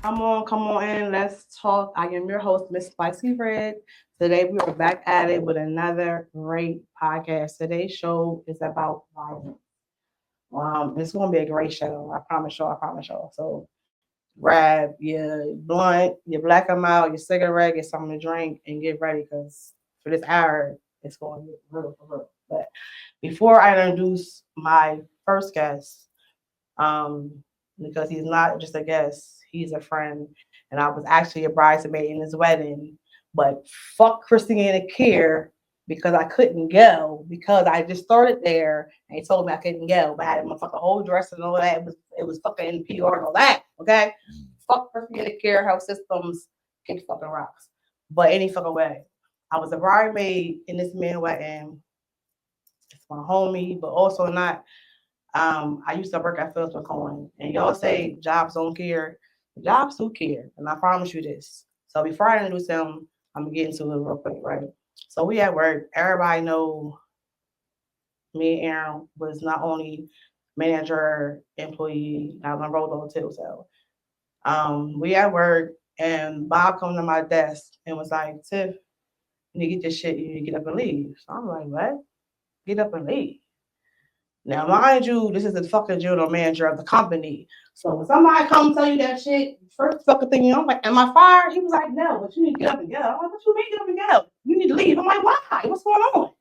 Come on in. Let's talk. I am your host, Mz.SpicyRed. Today we are back at it with another great podcast. Today's show is about violence. It's gonna be a great show. I promise y'all. I promise y'all. So grab your blunt, your black and mild, your cigarette, get something to drink, and get ready because for this hour it's going to get real for real. But before I introduce my first guest, um, because he's not just a guest, he's a friend. And I was actually a bridesmaid in his wedding. But fuck Christiana Care because I couldn't go because I just started there and they told me I couldn't go. But I had my fucking whole dress and all that. It was fucking PR and all that. Okay? Fuck Christiana Care, health systems, kick fucking rocks. But any fucking way. I was a bridesmaid in this man wedding. It's my homie, but also not. I used to work at Phillips McCoy, and y'all say jobs don't care. Jobs do care, and I promise you this. So before I introduce him, I'm gonna get into it real quick, right? So we at work. Everybody know me and Aaron was not only manager, employee. I was on roll too. So we at work, and Bob come to my desk and was like, "Tiff, you need to get this shit. You need to get up and leave." So I'm like, "What? Get up and leave?" Now, mind you, this is the fucking general manager of the company. So when somebody come tell you that shit, first fucking thing, I'm like, am I fired? He was like, no, but you need to get up and go. I'm like, what you mean get up and go? You need to leave. I'm like, why? What's going on?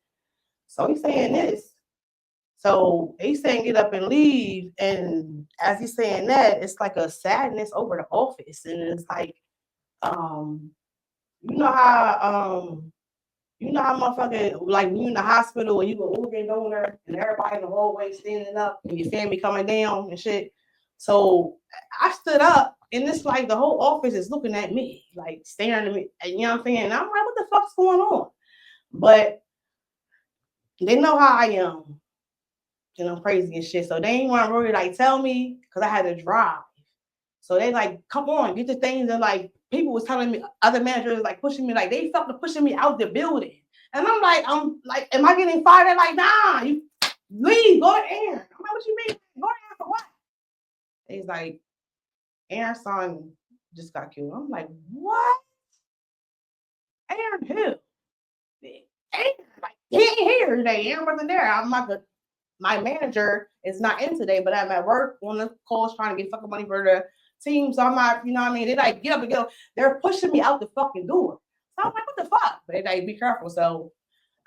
So he's saying this. So he's saying get up and leave. And as he's saying that, it's like a sadness over the office. And it's like, um, you know how motherfucking like when you in the hospital and you go organ donor and everybody in the hallway standing up and your family coming down and shit. So I stood up and it's like the whole office is looking at me, like staring at me. You know what I'm saying? And I'm like, what the fuck's going on? But they know how I am. And I'm crazy and shit. So they ain't want to really like tell me because I had to drive. So they like, come on, get the things. And like people was telling me, other managers like pushing me, like they fucking pushing me out the building. And I'm like, am I getting fired? They're like, nah, you leave, go to Aaron. I'm like, what you mean? Go to Aaron for what? He's like, Aaron's son just got killed. I'm like, what? Aaron who? Aaron, like, he ain't here today. Aaron wasn't there. I'm like, my manager is not in today, but I'm at work on the calls trying to get fucking money for the team. So I'm not, you know what I mean? They like, get up and go. They're pushing me out the fucking door. So I'm like, what the fuck? But they like, be careful. So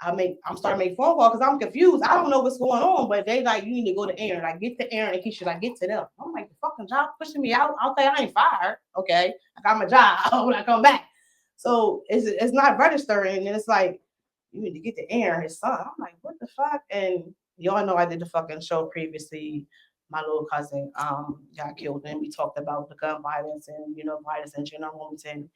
I'm starting to make phone calls because I'm confused. I don't know what's going on, but they like, you need to go to Aaron. Like, get to Aaron and Keisha, like, get to them. I'm like, the fucking job pushing me out. Okay, I ain't fired. Okay, I got my job when I come back. So it's not registering, and it's like, you need to get to Aaron, his son. I'm like, what the fuck? And y'all know I did the fucking show previously. My little cousin got killed, and we talked about the gun violence and violence in general Wilmington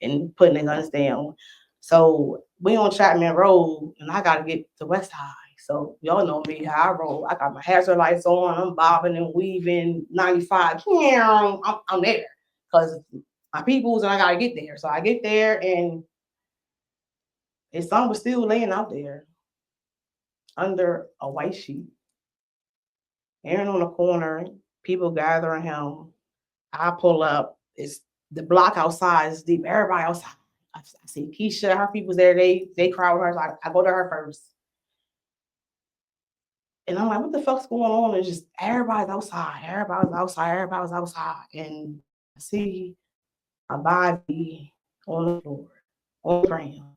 and putting the guns down. So we on Chapman Road, and I gotta get to West High. So y'all know me how I roll. I got my hazard lights on. I'm bobbing and weaving 95. I'm there because my peoples, and I gotta get there. So I get there, and his son was still laying out there under a white sheet. Aaron on the corner, people gathering him. I pull up. It's the block outside is deep. Everybody outside. I see Keisha, her people's there. They crowd her. So I go to her first. And I'm like, what the fuck's going on? And just everybody's outside. Everybody's outside. Everybody's outside. And I see a body on the floor, on the ground,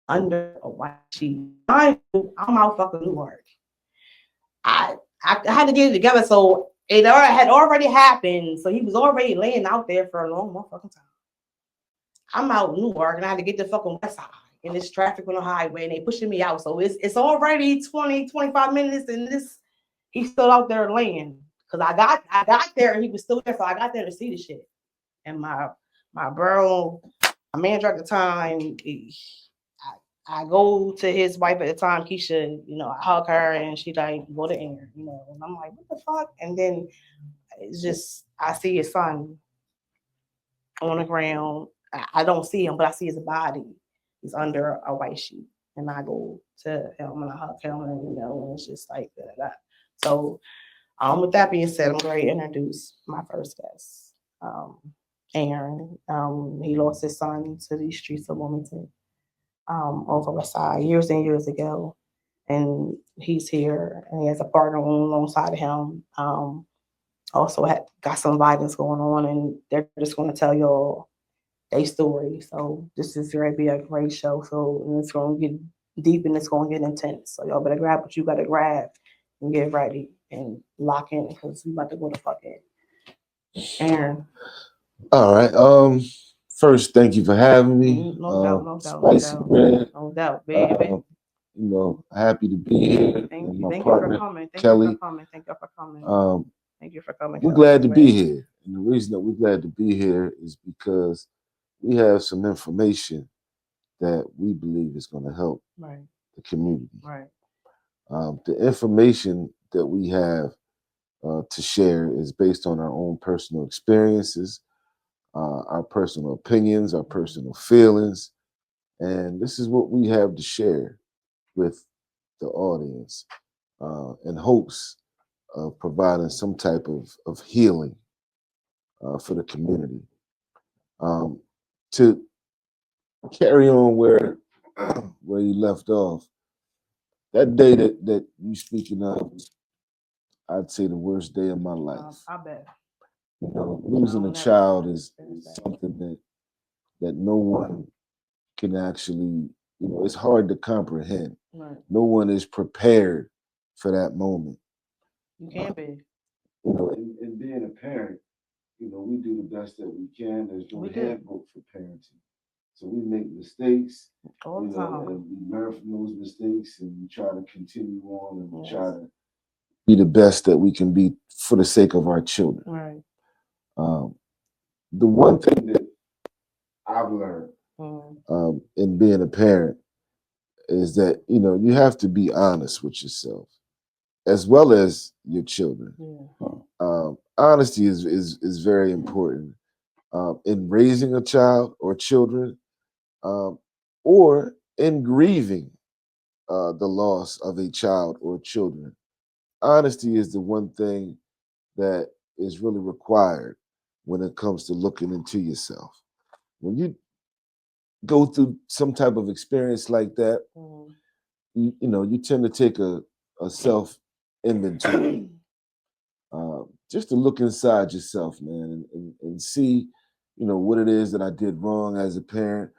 under a white sheet. I'm out fucking Newark. I had to get it together. So it had already happened. So he was already laying out there for a long motherfucking time. I'm out in Newark and I had to get the fucking west side. And it's traffic on the highway and they pushing me out. So it's already 20, 25 minutes and he's still out there laying. Cause I got there and he was still there. So I got there to see the shit. And my bro, my manager at the time, I go to his wife at the time, Keisha, I hug her and she like, go to Aaron, and I'm like, what the fuck? And then it's just, I see his son on the ground. I don't see him, but I see his body. He's under a white sheet. And I go to him and I hug him and it's just like that. So with that being said, I'm going to introduce my first guest. Aaron. He lost his son to these streets of Wilmington, over West Side years and years ago. And he's here and he has a partner alongside of him. Also got some violence going on, and they're just going to tell y'all their story. So this is going to be a great show. So and it's going to get deep and it's going to get intense. So y'all better grab what you got to grab and get ready and lock in because we about to go to fucking Aaron. All right. First, thank you for having me. No doubt, no doubt, no Spicy doubt, Red. no doubt, baby. Happy to be here. Thank And you, my thank you for partner, coming, thank you for Kelly. coming, thank you for coming, thank you for coming, We're Kelly. glad to be here. And the reason that we're glad to be here is because we have some information that we believe is going to help Right, the community. right. The information that we have to share is based on our own personal experiences, our personal opinions, our personal feelings. And this is what we have to share with the audience in hopes of providing some type of healing for the community. Um, to carry on where you left off, that day that you speaking of, I'd say the worst day of my life. I bet. Losing a child is something that no one can actually, it's hard to comprehend. Right. No one is prepared for that moment. You can be. In being a parent, we do the best that we can. There's no handbook for parenting. So we make mistakes, All the time. and we learn from those mistakes and we try to continue on and we try to be the best that we can be for the sake of our children. Right. The one thing that I've learned in being a parent is that, you have to be honest with yourself as well as your children. Honesty is very important in raising a child or children, or in grieving the loss of a child or children. Honesty is the one thing that is really required when it comes to looking into yourself. When you go through some type of experience like that, you tend to take a self inventory, just to look inside yourself, man, and see, what it is that I did wrong as a parent,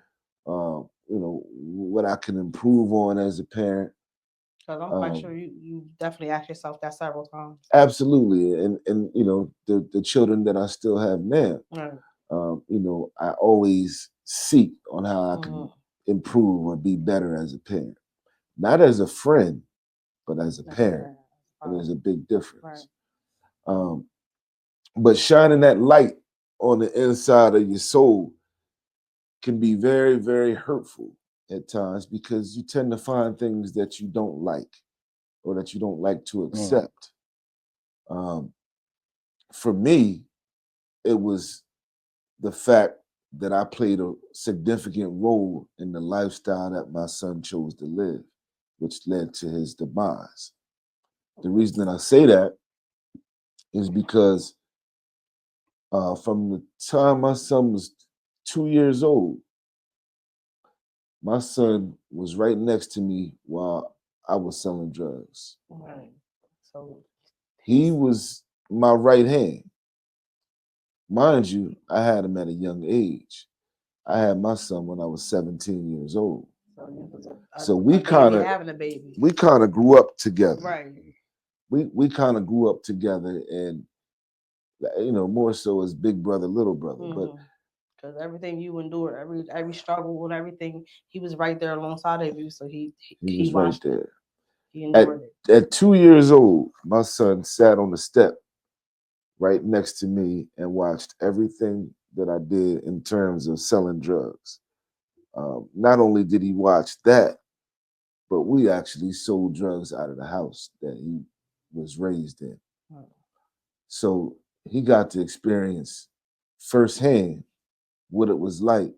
what I can improve on as a parent. Because I'm quite sure you definitely asked yourself that several times. Absolutely, and the children that I still have now, Right. I always seek on how I can improve or be better as a parent, not as a friend, but as a parent. And there's a big difference. Right. But shining that light on the inside of your soul can be very, very hurtful at times because you tend to find things that you don't like or that you don't like to accept. For me, it was the fact that I played a significant role in the lifestyle that my son chose to live, which led to his demise. The reason that I say that is because from the time my son was 2 years old, my son was right next to me while I was selling drugs. Right. So he was my right hand. Mind you, I had him at a young age. I had my son when I was 17 years old. So we kind of grew up together. Right. We kind of grew up together, and more so as big brother, little brother. But because everything you endured, every struggle and everything, he was right there alongside of you. So he was right there. He endured it. At 2 years old, my son sat on the step right next to me and watched everything that I did in terms of selling drugs. Not only did he watch that, but we actually sold drugs out of the house that he was raised in. So he got to experience firsthand what it was like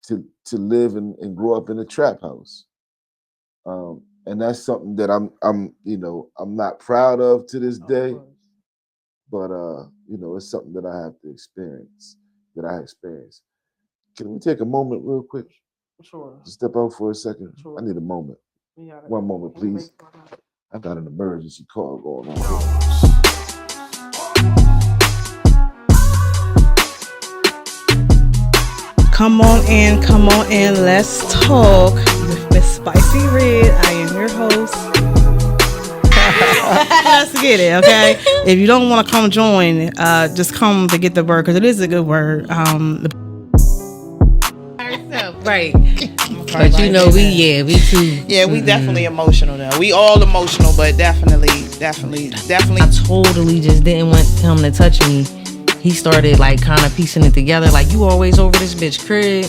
to live and grow up in a trap house. And that's something that I'm not proud of to this day, but it's something that I have to experience. that I experienced. Can we take a moment real quick? Sure. Just step out for a second. Sure. I need a moment. One moment, please. I got an emergency call going on here. Come on in, let's talk with Mz.SpicyRed. I am your host. Let's get it, okay? If you don't want to come join, just come to get the word, because it is a good word. Right. But you know, we too. Yeah, we definitely emotional though. We all emotional, but definitely. I totally just didn't want him to touch me. He started like kind of piecing it together, like, you always over this bitch crib.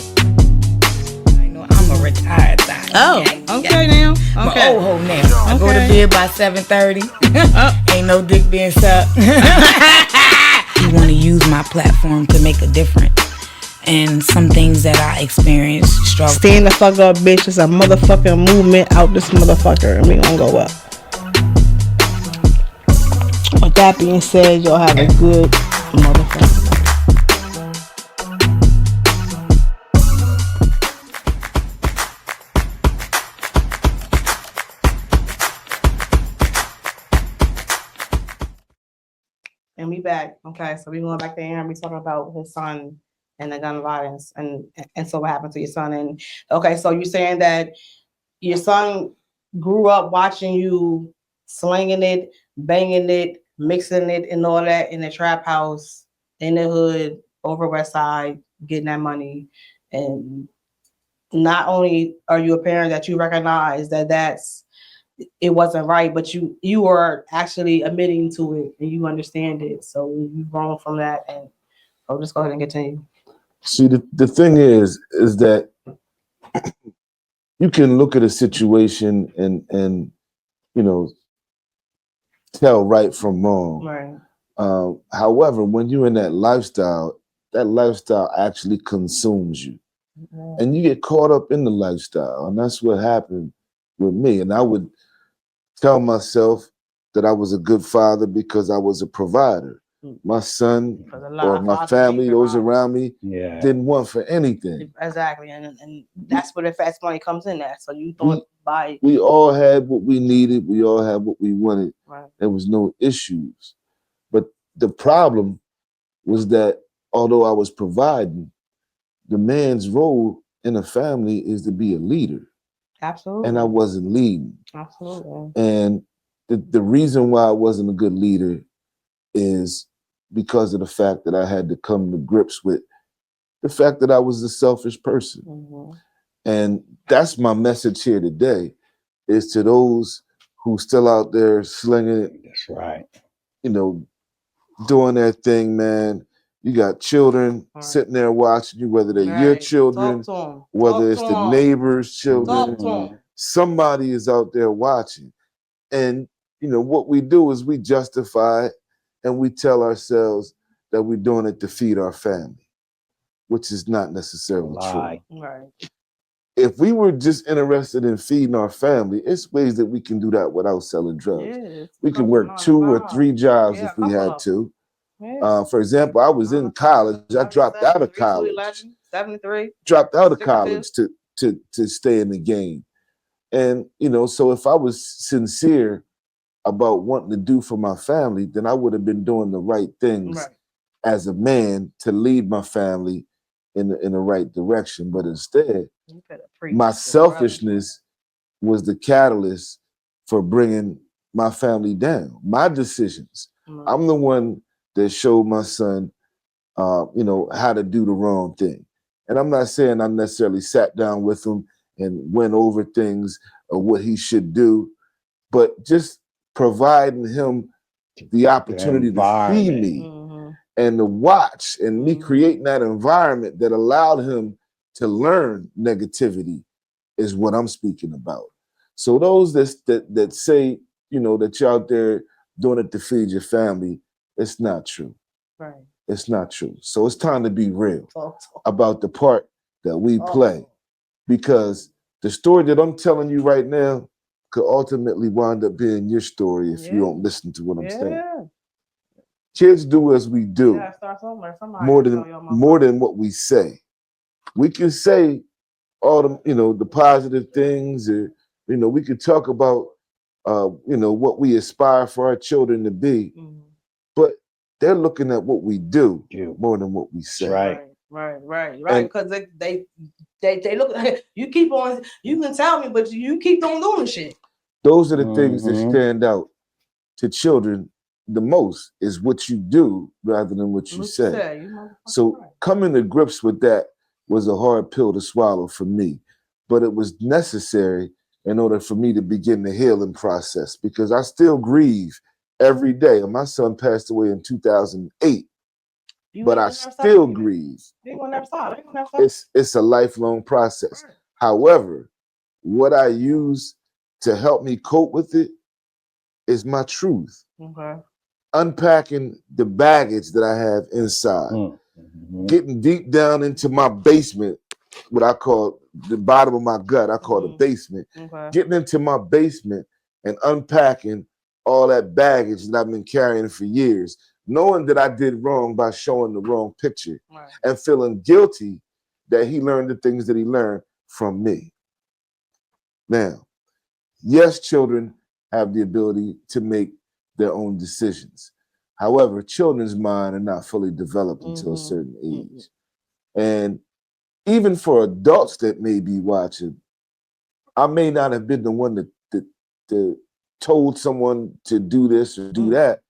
I know I'm a retired doctor. Oh, okay now. Okay. I'm an old hoe now. I go to bed by 7:30. Ain't no dick being sucked. You want to use my platform to make a difference. And some things that I experienced, struggle. Stand the fuck up, bitch. It's a motherfucking movement out this motherfucker, and we gonna go up. With that being said, y'all have a good motherfucker. And we back. Okay, so we going back to Aaron. We talking about his son and the gun violence, and so what happened to your son? And okay, so you're saying that your son grew up watching you slinging it, banging it, mixing it, and all that in the trap house in the hood over West Side, getting that money. And not only are you a parent that you recognize that it wasn't right, but you are actually admitting to it and you understand it. So you've grown from that, and I'll just go ahead and continue. See, the thing is that you can look at a situation and you know, tell right from wrong. Right. However, when you're in that lifestyle actually consumes you. Mm-hmm. And you get caught up in the lifestyle. And that's what happened with me. And I would tell myself that I was a good father because I was a provider. My son or my family, those around me, didn't want for anything. Exactly, and that's where the fast money comes in at. So you thought we all had what we needed, we all had what we wanted. Right. There was no issues. But the problem was that although I was providing, the man's role in a family is to be a leader. Absolutely. And I wasn't leading. Absolutely. And the reason why I wasn't a good leader is because of the fact that I had to come to grips with the fact that I was a selfish person. Mm-hmm. And that's my message here today, is to those who still out there slinging it. That's right. You know, doing their thing, man. You got children sitting there watching you, whether they're your children, whether it's the neighbor's children. Somebody is out there watching. And, you know, what we do is we justify it and we tell ourselves that we're doing it to feed our family, which is not necessarily true. Right. If we were just interested in feeding our family, it's ways that we can do that without selling drugs. Yeah, we can work 2 or 3 jobs if we had to. Yeah. For example, I was in college. I dropped out of college. 73. Dropped out of college to stay in the game. And, you know, so if I was sincere about wanting to do for my family, then I would have been doing the right things as a man to lead my family in the right direction. But instead, my selfishness was the catalyst for bringing my family down. My decisions. I'm the one that showed my son, you know, how to do the wrong thing. And I'm not saying I necessarily sat down with him and went over things or what he should do, but just providing him the opportunity to feed me and to watch, and me creating that environment that allowed him to learn negativity is what I'm speaking about. So those that say, you know, that you're out there doing it to feed your family, it's not true. Right. It's not true. So it's time to be real about the part that we play, because the story that I'm telling you right now could ultimately wind up being your story if you don't listen to what I'm saying. Kids do as we do, Yeah, start somewhere. Somebody more tell your mama. than what we say. We can say all the the positive things, or we could talk about what we aspire for our children to be, but they're looking at what we do more than what we say. Right. Because they look. You keep on. You can tell me, but you keep on doing shit. Those are the things that stand out to children the most, is what you do rather than what you say. So coming to grips with that was a hard pill to swallow for me, but it was necessary in order for me to begin the healing process, because I still grieve every day. And my son passed away in 2008, but I still grieve. It's a lifelong process. Right. However, what I use to help me cope with it is my truth. Okay. Unpacking the baggage that I have inside. Getting deep down into my basement, what I call the bottom of my gut, I call the basement. Okay. Getting into my basement and unpacking all that baggage that I've been carrying for years, knowing that I did wrong by showing the wrong picture, right, and feeling guilty that he learned the things that he learned from me. Now, yes, children have the ability to make their own decisions. However, children's mind are not fully developed until a certain age. And even for adults that may be watching, I may not have been the one that told someone to do this or do that,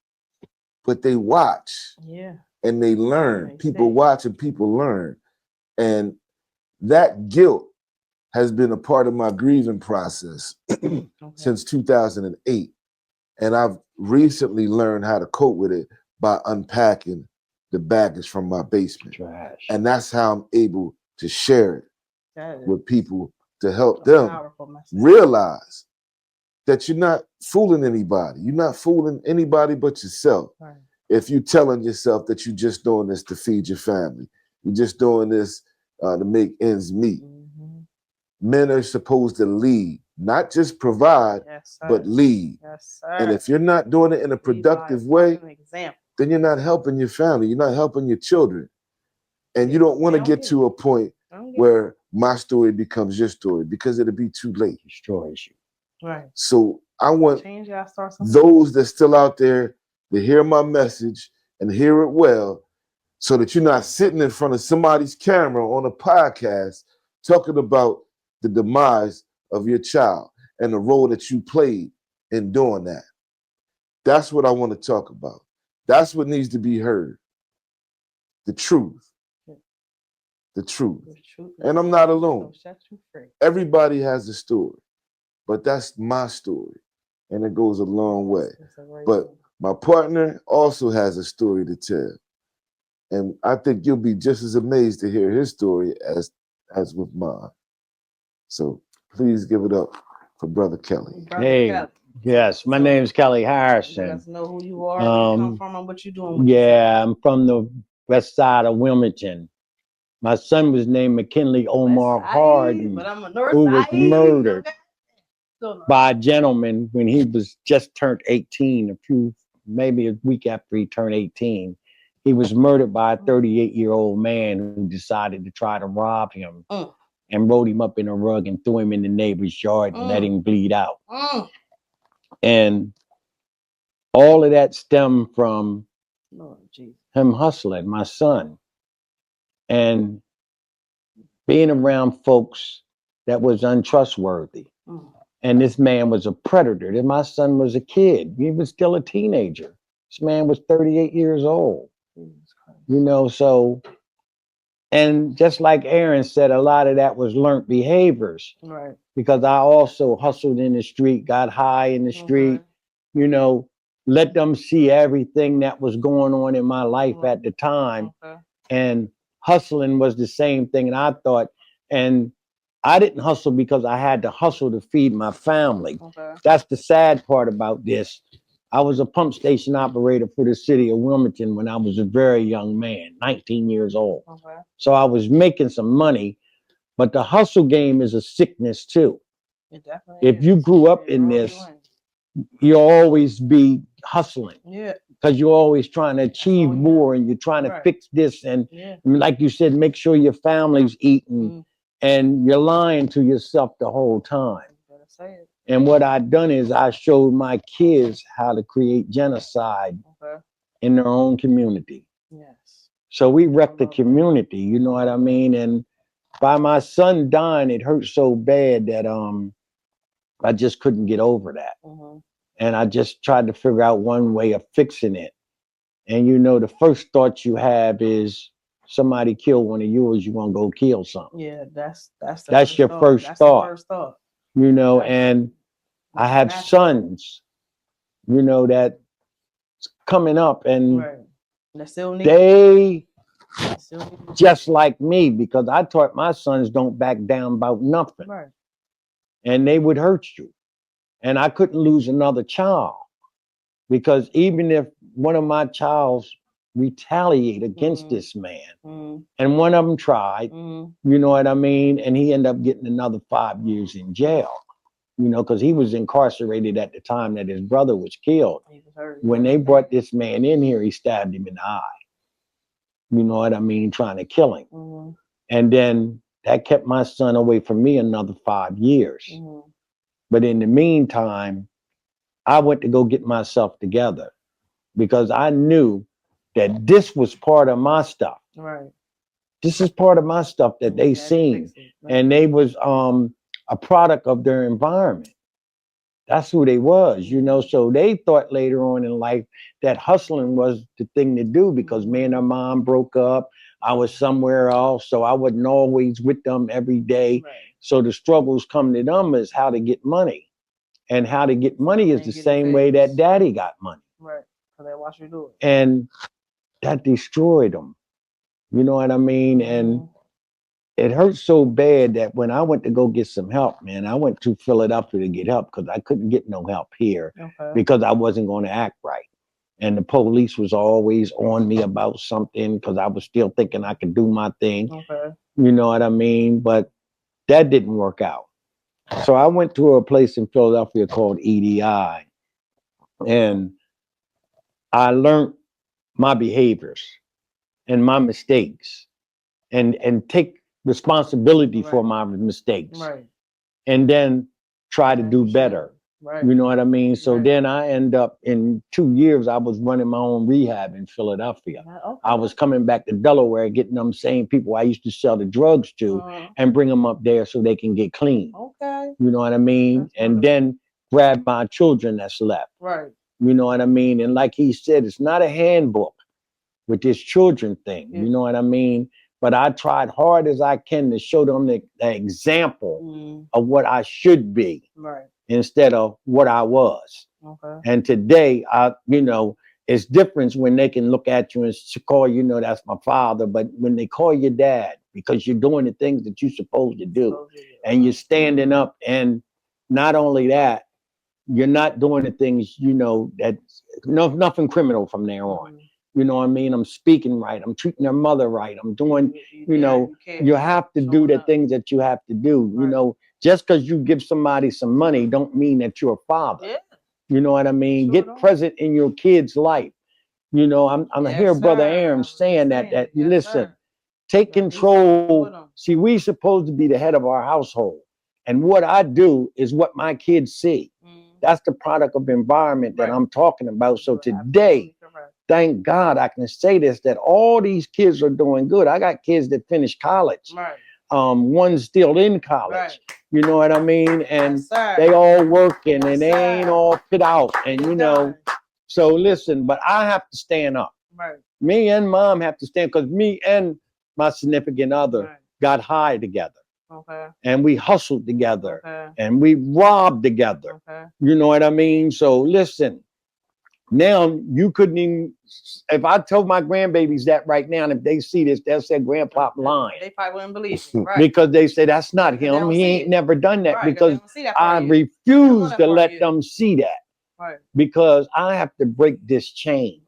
but they watch. Yeah. And they learn. People watch and people learn. And that guilt has been a part of my grieving process since 2008. And I've recently learned how to cope with it by unpacking the baggage from my basement. Trash. And that's how I'm able to share it with people to help them realize that you're not fooling anybody. You're not fooling anybody but yourself. Right. If you're telling yourself that you're just doing this to feed your family, you're just doing this to make ends meet. Men are supposed to lead, not just provide, but lead. Yes, sir. And if you're not doing it in a productive way, then you're not helping your family. You're not helping your children. And you don't want to get to a point where my story becomes your story, because it'll be too late. Destroys you. Right. So I want those that's still out there to hear my message and hear it well, so that you're not sitting in front of somebody's camera on a podcast talking about the demise of your child and the role that you played in doing that. That's what I want to talk about. That's what needs to be heard. The truth. The truth. And I'm not alone. Everybody has a story, but that's my story, and it goes a long way. But my partner also has a story to tell, and I think you'll be just as amazed to hear his story as with mine. So please give it up for Brother Kelly. Kelly. Yes, my name is Kelly Harrison. You guys know who you are, where you come from, and what you're doing. I'm from the west side of Wilmington. My son was named McKinley Omar Harden, who was murdered by a gentleman when he was just turned 18, maybe a week after he turned 18. He was murdered by a 38-year-old man who decided to try to rob him and rolled him up in a rug and threw him in the neighbor's yard and let him bleed out. And all of that stemmed from him hustling, my son, and being around folks that was untrustworthy. And this man was a predator. And my son was a kid. He was still a teenager. This man was 38 years old. So, and just like Aaron said, a lot of that was learned behaviors. Right. Because I also hustled in the street, got high in the street, let them see everything that was going on in my life at the time. And hustling was the same thing. And I thought, and I didn't hustle because I had to hustle to feed my family. That's the sad part about this. I was a pump station operator for the city of Wilmington when I was a very young man, 19 years old. So I was making some money, but the hustle game is a sickness too. It definitely is. You grew up in this, you'll always be hustling. Yeah. because you're always trying to achieve more and you're trying to fix this. And like you said, make sure your family's eating and you're lying to yourself the whole time. And what I've done is I showed my kids how to create genocide in their own community. So we wrecked the community, you know what I mean? And by my son dying, it hurt so bad that I just couldn't get over that. And I just tried to figure out one way of fixing it. And you know, the first thought you have is somebody killed one of yours, you want to go kill something. Yeah, that's your first thought. The first thought. You know, and I have sons, you know, that coming up and they just like me, because I taught my sons don't back down about nothing. And they would hurt you. And I couldn't lose another child, because even if one of my childs retaliate against this man, and one of them tried, you know what I mean? And he ended up getting another 5 years in jail, you know, because he was incarcerated at the time that his brother was killed. When they brought this man in here, he stabbed him in the eye. You know what I mean? Trying to kill him. And then that kept my son away from me another 5 years. But in the meantime, I went to go get myself together, because I knew that this was part of my stuff. This is part of my stuff that they seen. And they was a product of their environment. That's who they was, you know. So they thought later on in life that hustling was the thing to do, because me and her mom broke up. I was somewhere else, so I wasn't always with them every day. So the struggles come to them is how to get money. And how to get money is the same way that daddy got money. So they watch you do it. And that destroyed them. You know what I mean? And it hurt so bad that when I went to go get some help, man, I went to Philadelphia to get help, because I couldn't get no help here because I wasn't going to act right. And the police was always on me about something, because I was still thinking I could do my thing. You know what I mean? But that didn't work out. So I went to a place in Philadelphia called EDI, and I learned my behaviors and my mistakes, and take responsibility for my mistakes, and then try to do better. You know what I mean? So then I end up, in 2 years, I was running my own rehab in Philadelphia. I was coming back to Delaware, getting them same people I used to sell the drugs to, and bring them up there so they can get clean. You know what I mean? And then grab my children that's left. You know what I mean? And like he said, it's not a handbook with this children thing. You know what I mean? But I tried hard as I can to show them the example of what I should be. Instead of what I was. And today, you know, it's different when they can look at you and call you, know, that's my father. But when they call you dad, because you're doing the things that you're supposed to do, and you're standing up, and not only that, you're not doing the things, you know, that nothing criminal from there on. You know what I mean? I'm speaking right. I'm treating their mother right. I'm doing, you know, you have to do the things that you have to do. You know, just because you give somebody some money don't mean that you're a father. You know what I mean? Get present in your kid's life. You know, I'm hear Brother Aaron saying that listen, take control. See, we supposed to be the head of our household. And what I do is what my kids see. That's the product of environment that I'm talking about. So today, thank God I can say this, that all these kids are doing good. I got kids that finished college. One's still in college. You know what I mean? And they all working, and they ain't all fit out. And you know, so listen, but I have to stand up. Me and mom have to stand, because me and my significant other got high together. And we hustled together. And we robbed together. You know what I mean? So listen, now you couldn't even, if I told my grandbabies that right now, and if they see this, they'll say Grandpa lying. They probably wouldn't believe it. Because they say that's not him. He ain't never done that, because I refuse to let them see that. Because I have to break this chain.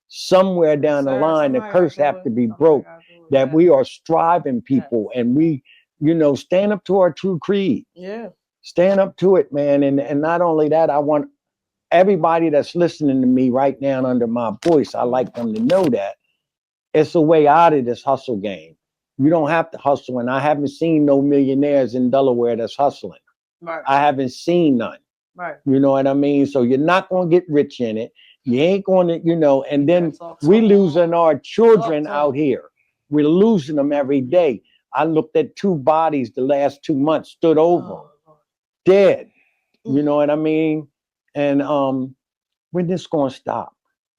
Somewhere down the line, the curse have to be broke, that we are striving people, and we, you know, stand up to our true creed. Stand up to it, man. And not only that, I want everybody that's listening to me right now under my voice, I like them to know that it's a way out of this hustle game. You don't have to hustle, and I haven't seen no millionaires in Delaware that's hustling. Right. I haven't seen none. Right. You know what I mean? So you're not going to get rich in it. You ain't going to, and then we losing our children out here. We're losing them every day. I looked at 2 bodies the last 2 months, stood over, dead. You know what I mean? And when this going to stop?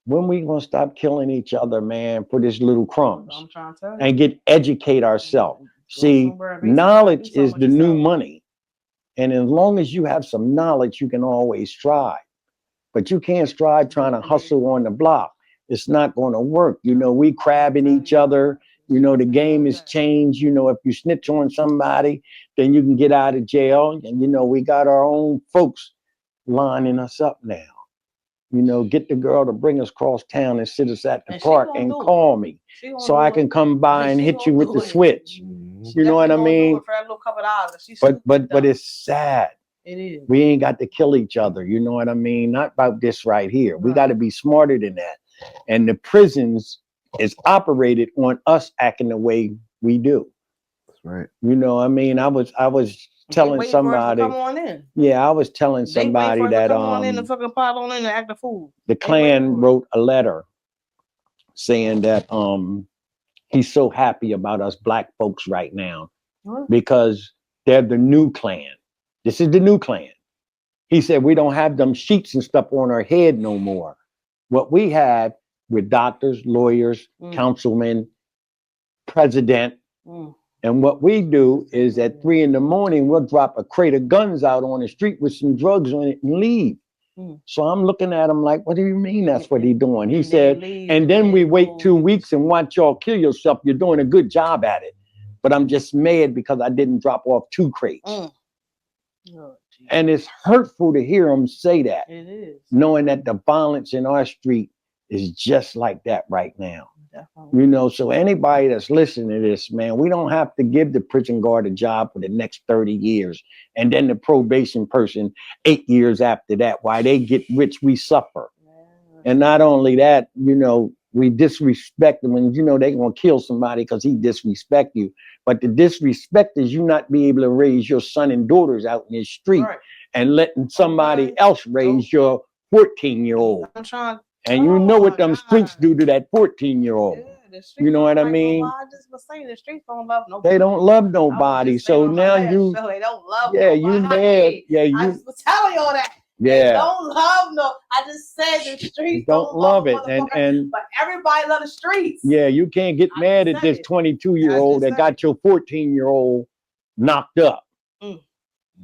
When we going to stop killing each other, man, for this little crumbs? I'm trying to tell you. And educate ourselves. See, knowledge is the new money. And as long as you have some knowledge, you can always strive. But you can't strive trying to hustle on the block. It's not going to work. We crabbing each other. The game has changed. If you snitch on somebody, then you can get out of jail. And, we got our own folks lining us up now. Get the girl to bring us across town and sit us at the park and call me so I can come by and hit you with the switch. You know what I mean? But it's sad. It is. We ain't got to kill each other. You know what I mean? Not about this right here. We got to be smarter than that. And the prisons is operated on us acting the way we do. That's right. You know what I mean? I was telling somebody. Come on in. Yeah, I was telling somebody that come on in and fucking pile on in and act the fool. The Klan wrote a letter saying that he's so happy about us black folks right now because they're the new Klan. This is the new Klan. He said we don't have them sheets and stuff on our head no more. What we have with doctors, lawyers, councilmen, president. And what we do is at 3 a.m, we'll drop a crate of guns out on the street with some drugs on it and leave. So I'm looking at him like, what do you mean that's what he's doing? He said, and then we wait 2 weeks and watch y'all kill yourself. You're doing a good job at it. But I'm just mad because I didn't drop off 2 crates. And it's hurtful to hear him say that. It is. Knowing that the violence in our street is just like that right now. Definitely. So anybody that's listening to this, man, we don't have to give the prison guard a job for the next 30 years. And then the probation person 8 years after that. While they get rich, we suffer. And not only that, we disrespect them and, they're going to kill somebody because he disrespect you. But the disrespect is you not be able to raise your son and daughters out in the street and letting somebody else raise your 14-year-old. And you know what them streets do to that 14-year-old. You know what I mean? I just was saying the streets don't love nobody. They don't love nobody. So now they don't love nobody. You mad. Yeah, you. I was telling you all that. Yeah. They don't love I just said the streets don't love it. And but everybody love the streets. Yeah, you can't get mad at this 22-year-old that got your 14-year-old knocked up.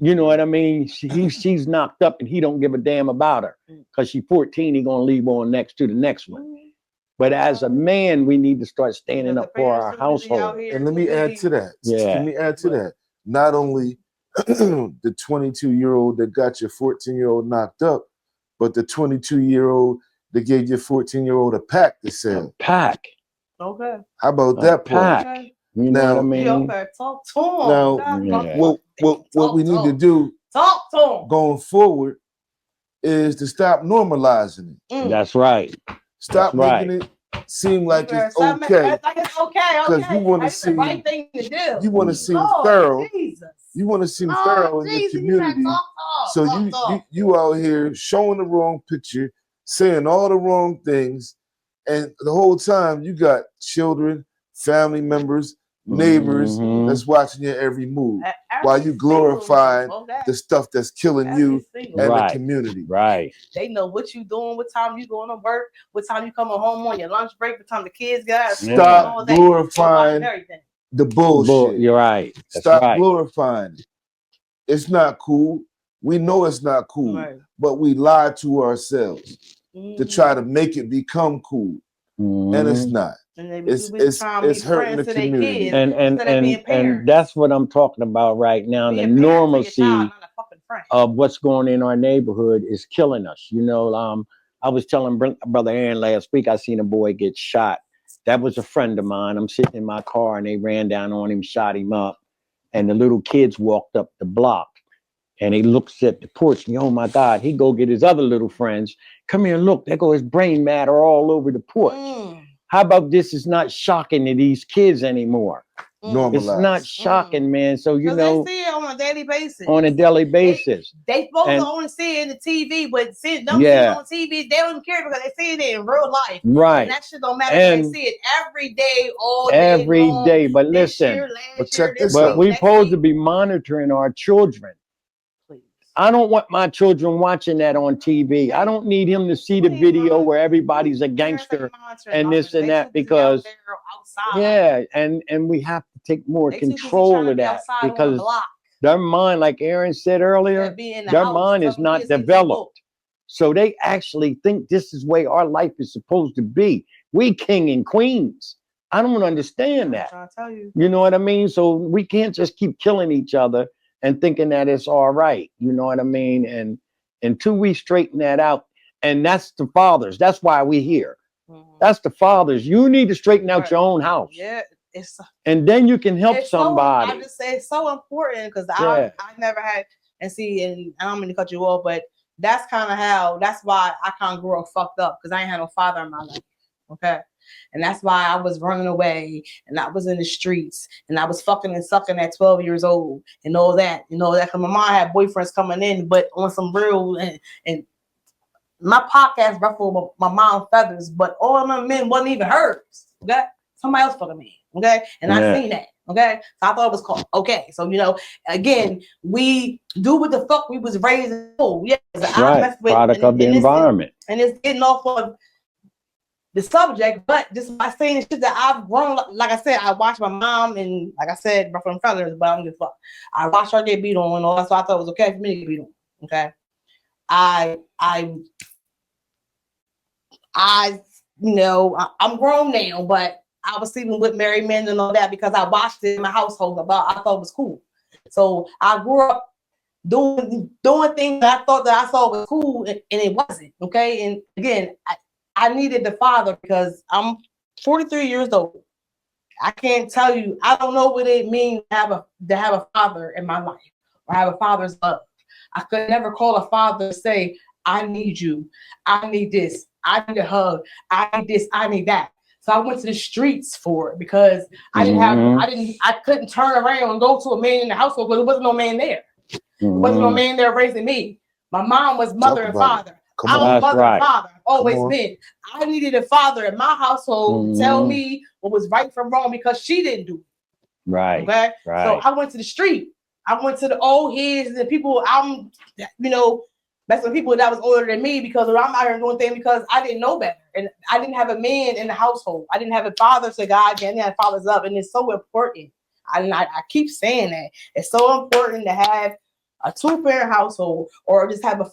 You know what I mean? She's knocked up and he don't give a damn about her because she's 14. He gonna leave on next to the next one. But as a man, we need to start standing up for our household. And let me add to that. Yeah. Let me add to that. Not only the 22-year-old that got your 14-year-old knocked up, but the 22-year-old that gave your 14-year-old a pack to sell. Pack. Okay. How about that part? Pack. You know what I mean? Okay, talk to him. Now, what we need to do going forward is to stop normalizing it. That's right. Stop making it seem like it's okay. Because you want to seem right thing to do. You want to seem thorough. You want to seem thorough in the community. So you out here showing the wrong picture, saying all the wrong things, and the whole time you got children, family members, neighbors that's watching your every move while you glorifying the stuff that's killing you and the community. Right. They know what you doing, what time you going to work, what time you coming home on your lunch break, what time the kids got. Stop glorifying the bullshit. You're right. That's Stop glorifying it. It's not cool. We know it's not cool, but we lie to ourselves to try to make it become cool, and it's not. It's hurting the community. And that's what I'm talking about right now. The normalcy of what's going in our neighborhood is killing us. I was telling Brother Aaron last week, I seen a boy get shot. That was a friend of mine. I'm sitting in my car and they ran down on him, shot him up. And the little kids walked up the block. And he looks at the porch and, oh my God, he go get his other little friends. Come here, look, there go his brain matter all over the porch. How about this is not shocking to these kids anymore? It's not shocking, man. So, you know, they see it on a daily basis. On a daily basis. They supposed to only see it in the TV, but see it on TV, they don't care because they see it in real life. Right. And that shit don't matter because they see it every day, all day every long. Day. But listen, but we're supposed to be monitoring our children. Please. I don't want my children watching that on TV. I don't need him to see the video where everybody's a gangster and this and that because and we have to take more control of that because their mind, like Aaron said earlier, their mind is not developed. So they actually think this is the way our life is supposed to be. We king and queens. I don't understand that. You know what I mean? So we can't just keep killing each other and thinking that it's all right. You know what I mean? And until we straighten that out, and that's the fathers. That's why we're here. That's the fathers. You need to straighten out your own house. Yeah. And then you can help somebody. I just say it's so important because I never had, and I don't mean to cut you off, but that's kind of that's why I kind of grew up fucked up because I ain't had no father in my life. Okay. And that's why I was running away and I was in the streets and I was fucking and sucking at 12 years old and all that, because my mom had boyfriends coming in, but on some real and my podcast ruffled my mom's feathers, but all of them men wasn't even hers. Okay. Somebody else fucking me. Okay. And I seen that. Okay. So I thought it was cool. Okay. So, again, we do what the fuck we was raised in school. Yeah. Right. Product of the environment. And it's getting off of the subject, but just by saying shit that I've grown, like I said, I watched my mom and like I said, ruffling feathers, but I don't give a fuck. I watched her get beat on and all that, so I thought it was okay for me to get beat on. Okay. I'm grown now, but I was sleeping with married men and all that because I watched it in my household I thought it was cool. So I grew up doing things that I thought that I thought was cool and it wasn't. Okay. And again, I needed the father because I'm 43 years old. I can't tell you, I don't know what it means to have a father in my life or have a father's love. I could never call a father and say, I need you. I need this. I need a hug. I need this. I need that. So I went to the streets for it because I couldn't turn around and go to a man in the household because there wasn't no man there. There wasn't no man there raising me. My mom was mother and father. I was mother and father, always been. I needed a father in my household to tell me what was right from wrong because she didn't do it. Right. Okay. Right. So I went to the street. I went to the old heads and the people that's the people that was older than me because I'm out here doing things because I didn't know better. And I didn't have a man in the household. I didn't have a father to guide me. I didn't have father's love. And it's so important. I keep saying that. It's so important to have a two-parent household or just have or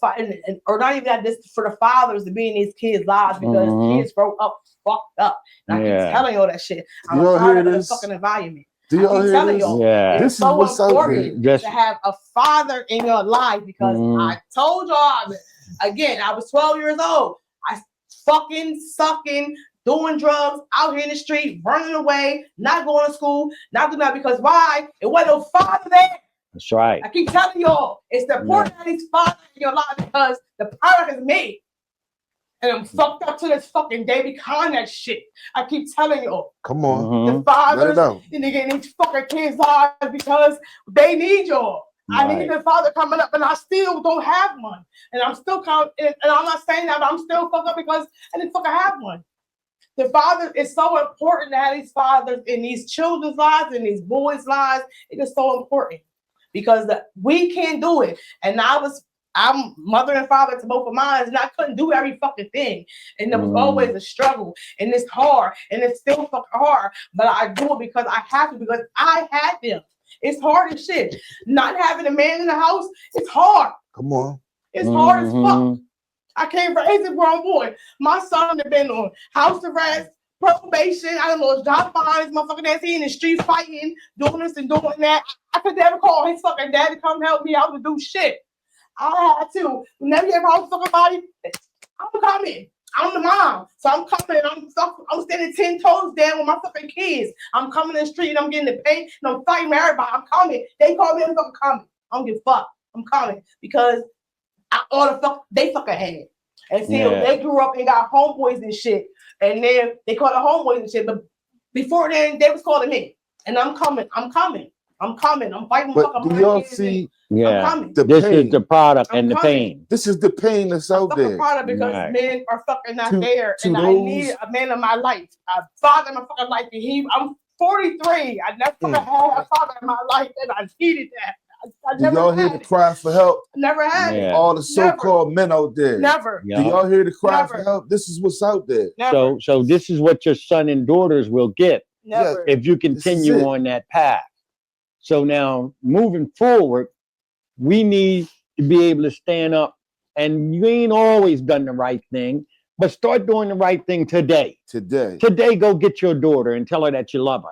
not even that, just for the fathers to be in these kids' lives because kids grow up fucked up. And I keep telling you all that shit. I'm tired of the fucking environment. Do y'all hear this? Yeah. It's so important to have a father in your life because I told y'all, again, I was 12 years old. I fucking sucking, doing drugs, out here in the street, running away, not going to school, not doing that because why? It wasn't no father there. That's right. I keep telling y'all, it's the important that these fathers in your life because the product is me. And I'm fucked up to this fucking day behind that shit. I keep telling y'all. Come on. The fathers and they get these fucking kids' lives because they need y'all. Right. I need a father coming up and I still don't have one. And I'm still and I'm not saying that, but I'm still fucked up because I didn't fucking have one. The father is so important to have these fathers in these children's lives, in these boys' lives. It is so important because we can't do it. And I'm mother and father to both of mine, and I couldn't do every fucking thing. And there was always a struggle, and it's hard, and it's still fucking hard. But I do it because I have to, because I had them. It's hard as shit. Not having a man in the house, it's hard. Come on. It's hard as fuck. I can't raise a grown boy. My son had been on house arrest, probation. I don't know, job behind his motherfucking ass. He in the street fighting, doing this and doing that. I could never call his fucking dad to come help me out to do shit. I had to. Whenever you have a house fucking body, I'm coming. I'm the mom. So I'm coming and I'm standing 10 toes down with my fucking kids. I'm coming in the street and I'm getting the pain and I'm fighting with everybody. I'm coming. They call me, I'm fucking coming. I don't give a fuck. I'm coming because all the fuck they fucking had. And see, they grew up and got homeboys and shit. And then they called the homeboys and shit. But before then, they was calling me. And I'm coming. I'm fighting my fucking do y'all see? Yeah, this is the product and the pain. This is the pain that's out there. Product because men are fucking not there, and I need a man in my life, a father in my fucking life. And I'm 43. I never had a father in my life, and I needed that. Do y'all hear the cry for help? Never had it. All the so-called men out there. Never. Do y'all hear the cry for help? This is what's out there. So this is what your son and daughters will get if you continue on that path. So now, moving forward, we need to be able to stand up, and you ain't always done the right thing, but start doing the right thing today. Today, go get your daughter and tell her that you love her.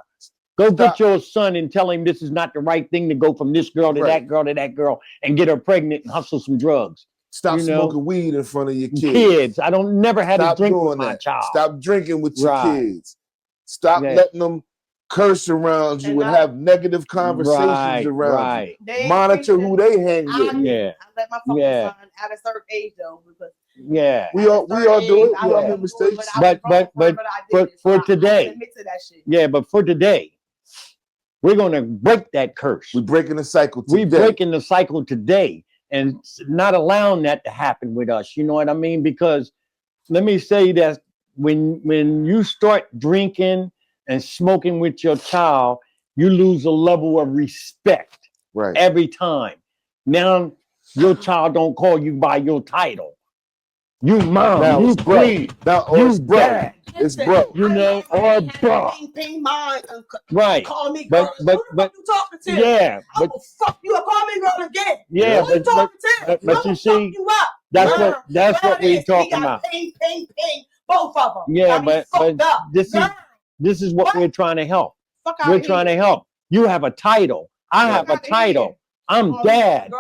Go get your son and tell him this is not the right thing to go from this girl to that girl to that girl and get her pregnant and hustle some drugs. Stop smoking weed in front of your kids. I don't never have to drink with my child. Stop drinking with your kids. Stop letting them curse around you and have negative conversations around you. Monitor who they hang with. I let my fucking son at a certain age though. Because we all do it. We all make mistakes. But for today, but for today, we're going to break that curse. We're breaking the cycle today. We're breaking the cycle today and not allowing that to happen with us. You know what I mean? Because let me say that when you start drinking and smoking with your child, you lose a level of respect every time. Now your child don't call you by your title. You mom, now you queen, you dad. It's bro, you know, or bro. Right. Call me girl. But you talking to? Yeah, but fuck you. Call me girl again. Yeah, but you see, that's what we're talking about. Ping, both of them. Yeah, but this is what we're trying to help. We're trying to help. You have a title. I have a title. I'm dad.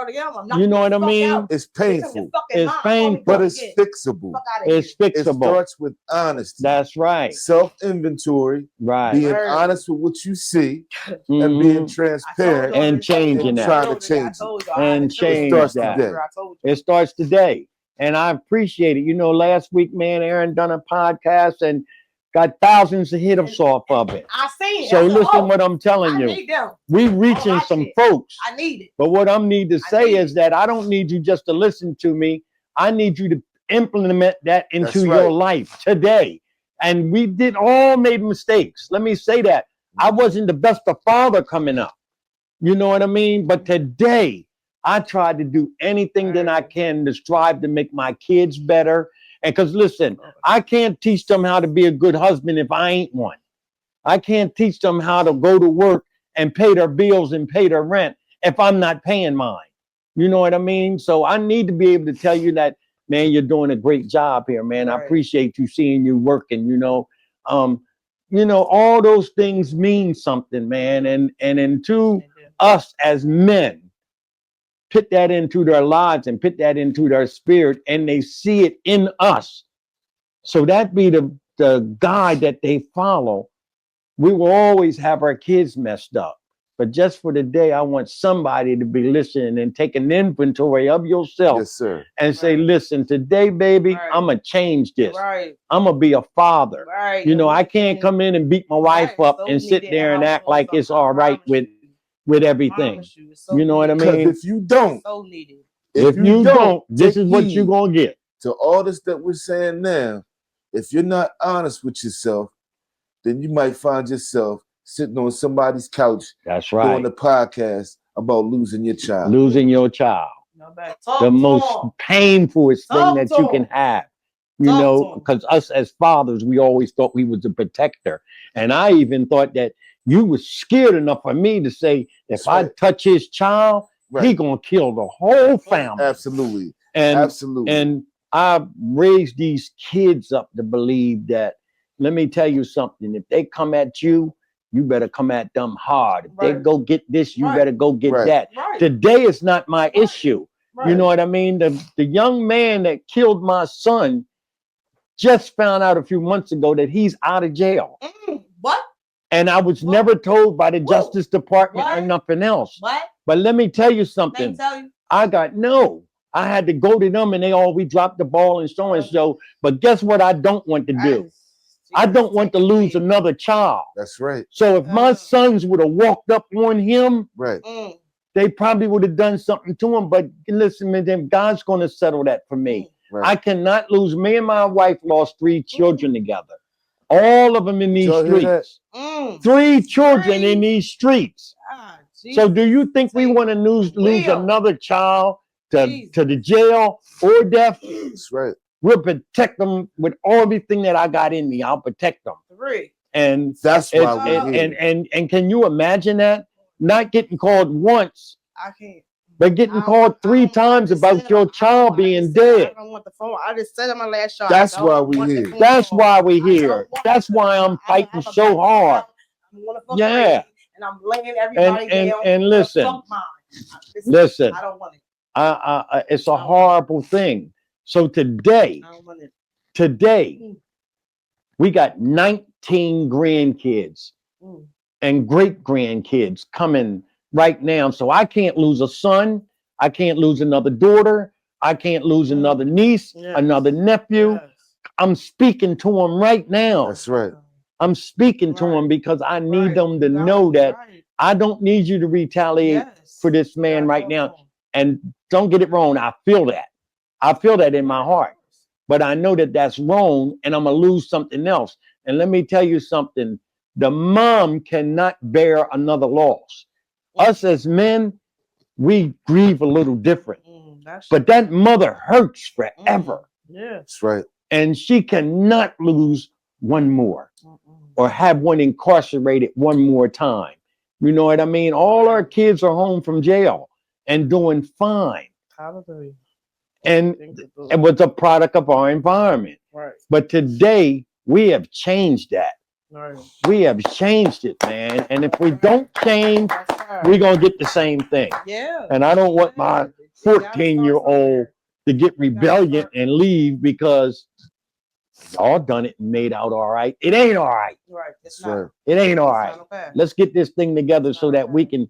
You know what I mean? It's painful. It's painful. But it's fixable. It's fixable. It starts with honesty. That's right. Self-inventory. Right. Being honest with what you see and being transparent. And changing that. Trying to change it. And change that. It starts today. And I appreciate it. You know, last week, man, Aaron done a podcast and got thousands of hits off of it. I see it. So listen what I'm telling you. We reaching some folks. I need it. But what I need to say is that I don't need you just to listen to me. I need you to implement that into your life today. And we all made mistakes. Let me say that. I wasn't the best of father coming up. You know what I mean? But today, I tried to do anything that I can to strive to make my kids better. And because listen, I can't teach them how to be a good husband if I ain't one. I can't teach them how to go to work and pay their bills and pay their rent if I'm not paying mine. You know what I mean? So I need to be able to tell you that, man, you're doing a great job here, man. I appreciate you seeing you working, you know. All those things mean something, man. And into us as men, put that into their lives and put that into their spirit, and they see it in us. So that be the guide that they follow. We will always have our kids messed up. But just for the day, I want somebody to be listening and take an inventory of yourself. Yes, sir. And say, listen, today, baby, I'm going to change this. I'm going to be a father. You know, I can't come in and beat my wife up and sit there and act like it's all right with everything. You know what I mean? If you don't, if you don't, this is what you're going to get. To all this that we're saying now, if you're not honest with yourself, then you might find yourself sitting on somebody's couch. That's right. Doing a podcast about losing your child. Losing your child. The most painful thing that you can have. You know, because us as fathers, we always thought we was a protector. And I even thought that you was scared enough for me to say, if I touch his child, he gonna kill the whole family. Absolutely. And I raised these kids up to believe that, let me tell you something, if they come at you, you better come at them hard. If they go get this, you better go get that. Today is not my issue. You know what I mean? The young man that killed my son just found out a few months ago that he's out of jail. What? And I was never told by the Justice Department or nothing else. But let me tell you something. I had to go to them and they always dropped the ball and so. But guess what I don't want to do? I don't want to lose another child. That's right. So if my sons would have walked up on him, right, they probably would have done something to him. But listen, man, God's going to settle that for me. right. I cannot lose. Me and my wife lost 3 children together. All of them in these streets. 3 children in these streets. So do you think we want to lose another child to the jail or death? That's right. We'll protect them with everything that I got in me. I'll protect them. And that's why we're here. And can you imagine that? Not getting called once, I can't. but getting called 3 times about your child being dead. I don't want the phone. I just said on my last shot. That's why we're here. That's why we're here. That's why I'm fighting so hard. Yeah. And I'm laying everybody down. And listen, I don't want it. It's a horrible thing. So today, we got 19 grandkids and great grandkids coming right now. So I can't lose a son. I can't lose another daughter. I can't lose another niece, another nephew. Yes. I'm speaking to them right now. That's right. I'm speaking to them because I need them to know that I don't need you to retaliate for this man right now. And don't get it wrong. I feel that. I feel that in my heart. But I know that that's wrong and I'm going to lose something else. And let me tell you something. The mom cannot bear another loss. Us as men, we grieve a little different. But that mother hurts forever. That's right. And she cannot lose one more or have one incarcerated one more time. You know what I mean? All our kids are home from jail and doing fine. Hallelujah. And it was a product of our environment. Right. But today we have changed that. Right. We have changed it, man. And if we don't change, we're going to get the same thing. Yeah. And I don't want my 14-year-old to get rebellion and leave because y'all done it and made out all right. It ain't all right. Right. It's not. It ain't all right. Let's get this thing together so that we can.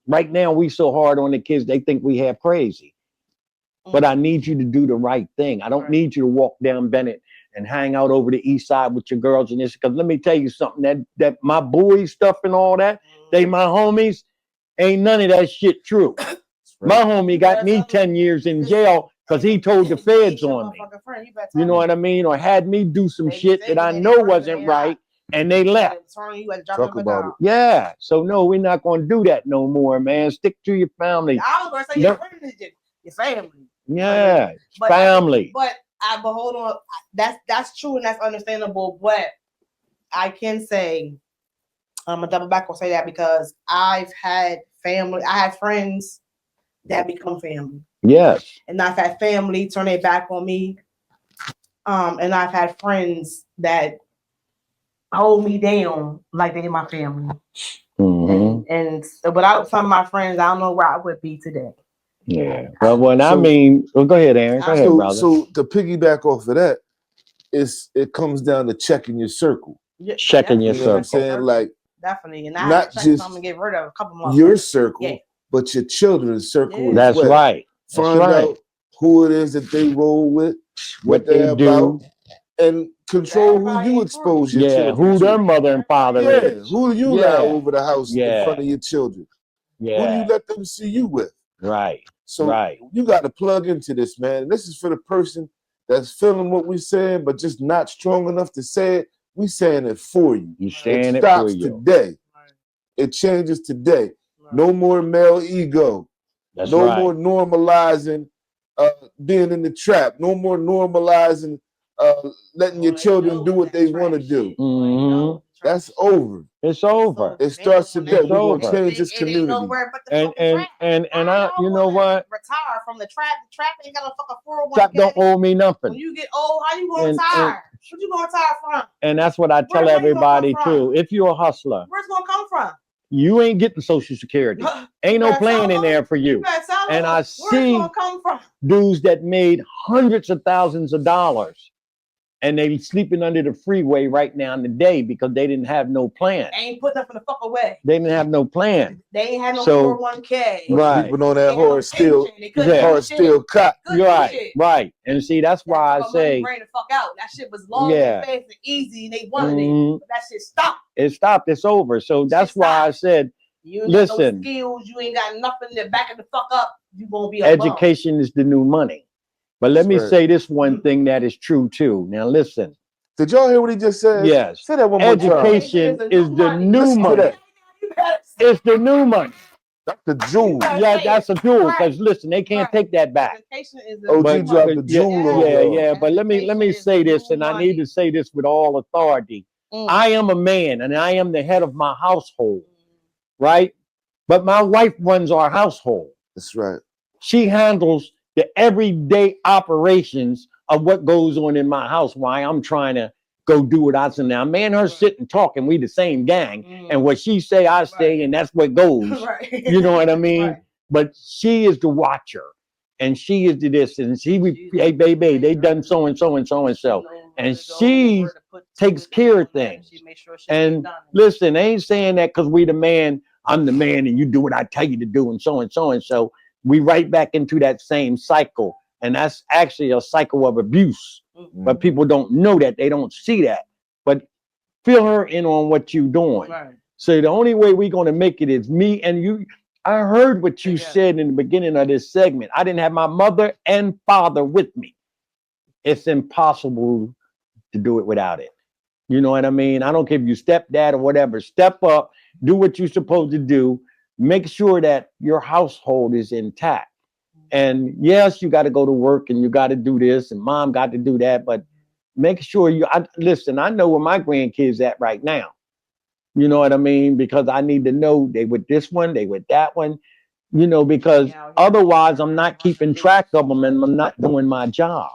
Right now, we so hard on the kids, they think we have crazy. But I need you to do the right thing. I don't need you to walk down Bennett and hang out over the east side with your girls and this. Because let me tell you something, that my boys stuff and all that, they my homies, ain't none of that shit true. My homie got me 10 years in jail because he told the feds on me. You know what I mean? Or had me do some shit that I know wasn't right. And they left. Talk about it. Yeah. So no, we're not going to do that no more, man. Stick to your family. I was going to say your family. Yeah, family. But hold on, that's true and that's understandable. But I can say, I'm gonna double back and say that because I've had family, I have friends that become family. Yes. And I've had family turn their back on me. And I've had friends that hold me down like they're my family. Mm-hmm. And without some of my friends, I don't know where I would be today. Yeah. Well, go ahead, Aaron. Go ahead, brother. So to piggyback off of that, it comes down to checking your circle. Checking your You know what I'm circle. saying? Like, definitely. And I not just to get rid of a couple more your circle, but your children's circle. That's as well. right. Find out who it is that they roll with, what they're about, and control who you expose your children who to. their mother and father is. Who do you allow over the house in front of your children? Who do you let them see you with? Right. So you got to plug into this, man. And this is for the person that's feeling what we're saying, but just not strong enough to say it. We saying it for you. You saying it for stops you. today. It changes today. No more male ego. That's no right. more normalizing being in the trap. No more normalizing letting your children do what they want to do. Mm-hmm. That's over. It's over. It starts today. We're going to change this community. And I, you know what? Retire from the trap. The trap ain't got a fucking 401k. Trap don't owe me nothing. When you get old, how you going to retire? What you going to retire from? And that's what I tell everybody too. If you're a hustler, where's it going to come from? You ain't getting Social Security. Ain't no plan in there for you. And I see dudes that made hundreds of thousands of dollars and they sleeping under the freeway right now in the day because they didn't have no plan. They ain't put nothing the fuck away. They didn't have no plan. They ain't had no So, 401k. Right. Sleeping on that horse still, cut. Right. And see, that's why I say, brain the fuck out. That shit was long and fast and easy, and they wanted it. But that shit stopped. It stopped. It's over. So that's why I said, you ain't listen, got no skills. You ain't got nothing to back it the fuck up. You gonna be education is the new money. But let me say this one thing that is true too. Now listen. Did y'all hear what he just said? Yes. Say that one more time. Education is the new money. It's the new money. That's the jewel. Yeah, that's a jewel. Because listen, they can't take that back. OG dropped the jewel. Yeah. But let me say this, and I need to say this with all authority. I am a man, and I am the head of my household, right? But my wife runs our household. That's right. She handles the everyday operations of what goes on in my house while I'm trying to go do what I say. Now, me and her sit and talk, and we the same gang. And what she say, I say, and that's what goes. You know what I mean? But she is the watcher, and she is the this, and hey, baby, they done so and so and so and so. And she takes care of things. And listen, I ain't saying that because we the man, I'm the man, and you do what I tell you to do, and so and so and so. We right back into that same cycle. And that's actually a cycle of abuse. But people don't know that. They don't see that. But fill her in on what you're doing. Right. So the only way we're going to make it is me and you. I heard what you said in the beginning of this segment. I didn't have my mother and father with me. It's impossible to do it without it. You know what I mean? I don't care if you stepdad or whatever. Step up, do what you're supposed to do. Make sure that your household is intact. And yes, you got to go to work and you got to do this and mom got to do that. But make sure listen, I know where my grandkids at right now. You know what I mean? Because I need to know they with this one, they with that one, you know, because otherwise I'm not keeping track of them and I'm not doing my job.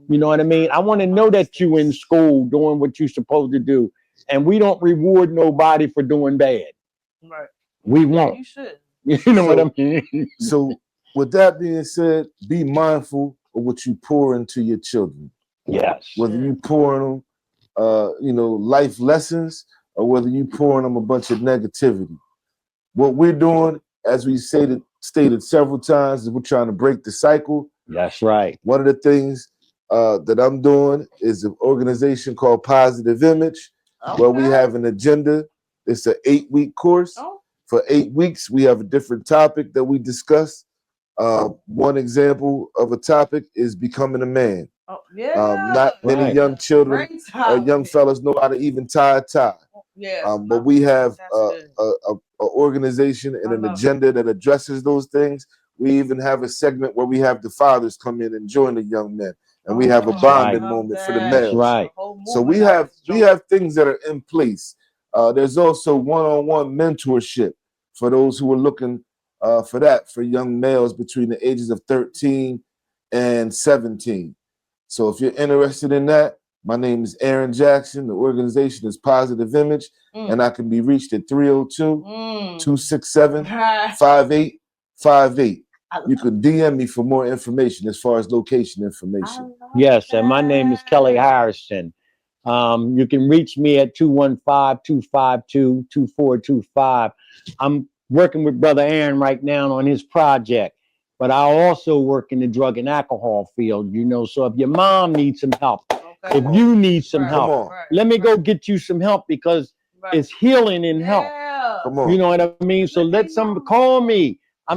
You know what I mean? I want to know that you in school doing what you're supposed to do. And we don't reward nobody for doing bad. Right. We won't. You should. You know what I mean? So with that being said, be mindful of what you pour into your children. Yes. Whether you pour in them, life lessons, or whether you pour in them a bunch of negativity. What we're doing, as we stated several times, is we're trying to break the cycle. That's right. One of the things that I'm doing is an organization called Positive Image, where we have an agenda. It's an 8-week course. For 8 weeks, we have a different topic that we discuss. One example of a topic is becoming a man. Not many young children or young fellas know how to even tie a tie. But we have an organization and an agenda that addresses those things. We even have a segment where we have the fathers come in and join the young men, and we have a bonding moment for the males. Right. So we have things that are in place. There's also one-on-one mentorship for those who are looking for that, for young males between the ages of 13 and 17. So if you're interested in that, my name is Aaron Jackson. The organization is Positive Image, and I can be reached at 302-267-5858. You can DM me for more information as far as location information. Yes, and my name is Kelly Harrison. You can reach me at 215-252-2425. I'm working with Brother Aaron right now on his project, but I also work in the drug and alcohol field, so if your mom needs some help, if you need some help, let me go get you some help, because it's healing in health. Come on. You know what I mean? So let somebody call me. I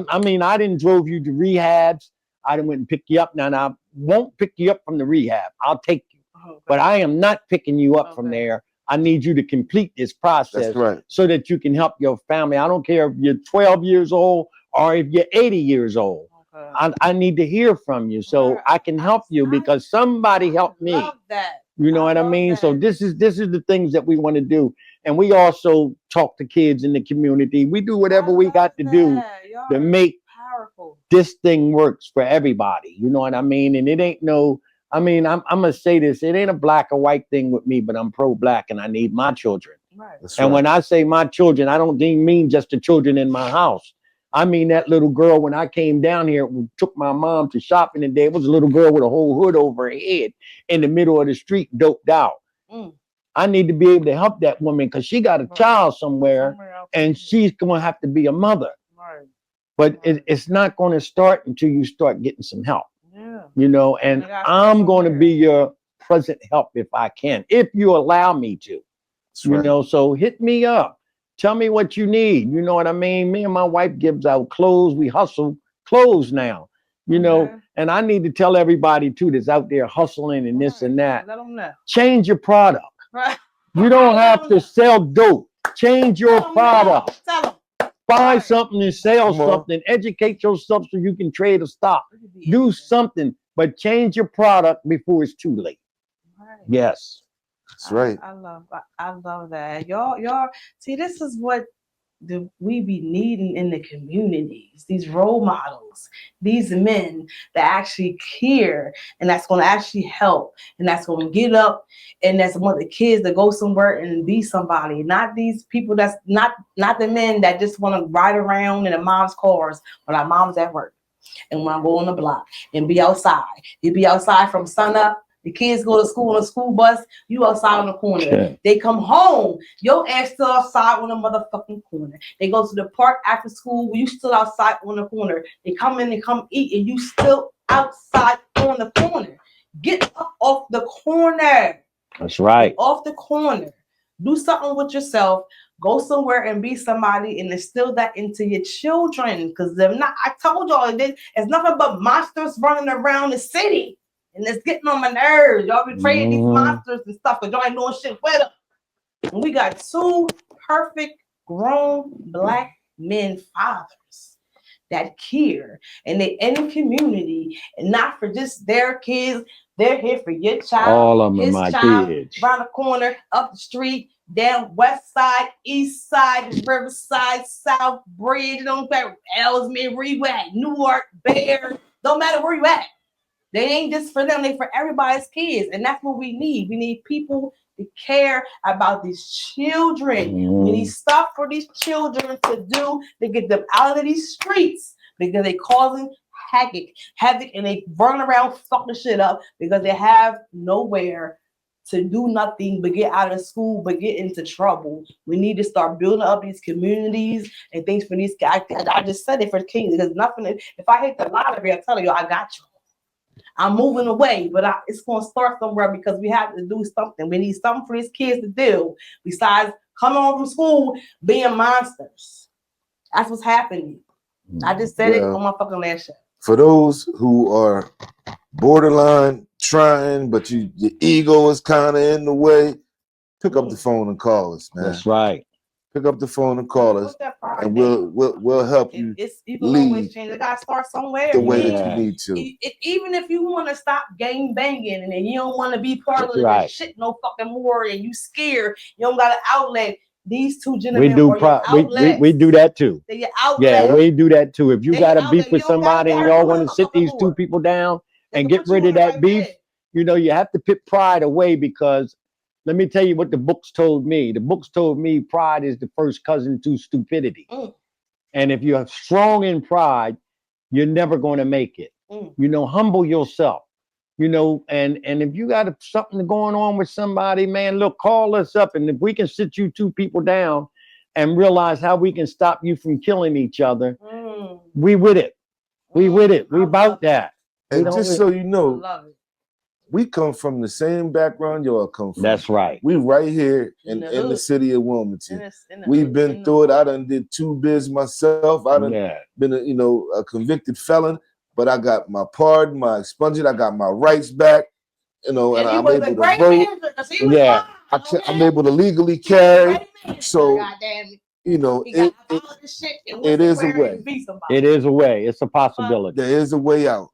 didn't drove you to rehabs. I didn't went and pick you up. Now, I won't pick you up from the rehab. I'll take you. But I am not picking you up from there. I need you to complete this process so that you can help your family. I don't care if you're 12 years old or if you're 80 years old. I need to hear from you so I can help you, because somebody helped me. You know what I mean? So this is the things that we want to do. And we also talk to kids in the community. We do whatever we got to do to make this thing works for everybody. You know what I mean? And it ain't I'm going to say this. It ain't a black or white thing with me, but I'm pro-black and I need my children. Right. And when I say my children, I don't mean just the children in my house. I mean, that little girl, when I came down here, we took my mom to shopping today. It was a little girl with a whole hood over her head in the middle of the street, doped out. I need to be able to help that woman because she got a child somewhere and she's going to have to be a mother. But it's not going to start until you start getting some help. You know, and I'm going to be your present help if I can, if you allow me to. You know, so hit me up. Tell me what you need. You know what I mean? Me and my wife gives out clothes. We hustle clothes now, you know, and I need to tell everybody too that's out there hustling and this and that. Let them know. Change your product. You don't have to sell dope. Change your product. Buy something and sell something. Educate yourself so you can trade a stock. Do something, but change your product before it's too late. Yes. That's right. I love that. Y'all see, this is what we be needing in the communities, these role models, these men that actually care and that's going to actually help and that's going to get up and that's want the kids to go somewhere and be somebody, not these people that's not the men that just want to ride around in their mom's cars when our mom's at work and want to go on the block and be outside. You be outside from sun up. The kids go to school on a school bus. You outside on the corner. Yeah. They come home. Your ass still outside on the motherfucking corner. They go to the park after school. You still outside on the corner. They come in and come eat, and you still outside on the corner. Get up off the corner. That's right. Get off the corner. Do something with yourself. Go somewhere and be somebody, and instill that into your children. Because they're not. I told y'all, it's nothing but monsters running around the city. And it's getting on my nerves. Y'all be trading these monsters and stuff because y'all ain't doing shit with them. And we got two perfect grown black men fathers that care. And they in the community and not for just their kids. They're here for your child. All of them are my kids. Around the corner, up the street, down west side, east side, Riverside, South Bridge, don't matter, Ellesmere, where you at, Newark, Bear, don't matter where you at. They ain't just for them, they for everybody's kids. And that's what we need. We need people to care about these children. We need stuff for these children to do to get them out of these streets because they causing havoc, and they run around fucking shit up because they have nowhere to do nothing but get out of school, but get into trouble. We need to start building up these communities and things for these guys. I just said it for the kids. There's nothing. If I hit the lottery, I'm telling you, I got you. I'm moving away, but it's going to start somewhere because we have to do something. We need something for these kids to do besides coming home from school being monsters. That's what's happening. I just said it on my fucking last show. For those who are borderline trying, but your ego is kind of in the way, pick up the phone and call us, man. That's right. Pick up the phone and call us, and we'll help you lead They gotta start somewhere. the way that you need to. Even if you want to stop gang banging and then you don't want to be part of this shit no fucking more, and you scared, you don't got an outlet. These two gentlemen we do that too. They're your outlet. Yeah, we do that too. If you got a beef with somebody and y'all want to sit these two people down and get rid of that beef, you know, you have to put pride away because let me tell you what the books told me. The books told me pride is the first cousin to stupidity. And if you're strong in pride, you're never going to make it. You know, humble yourself. You know, and if you got something going on with somebody, man, look, call us up. And if we can sit you two people down and realize how we can stop you from killing each other, we with it. We with it. We about that. And just so you know, we come from the same background y'all come from. That's right. We right here in the city of Wilmington. We've been through it. I done did 2 bids myself. I done been a convicted felon, but I got my pardon, my expunged. I got my rights back. You know, and I'm able to vote. Yeah, I'm able to legally carry. So you know, it is a way. It is a way. It's a possibility. There is a way out,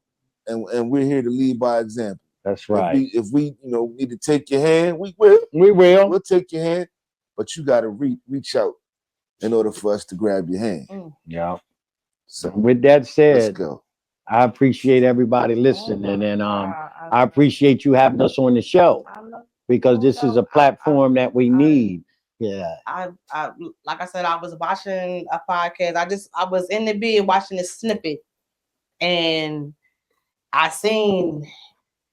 and we're here to lead by example. That's right. If we need to take your hand, we will. We'll take your hand, but you got to reach out in order for us to grab your hand. Yeah. So with that said, let's go. I appreciate everybody listening, and I appreciate you having us on the show because this is a platform that we need. Yeah. I like I said, I was watching a podcast. I was in the bed watching this snippet, and I seen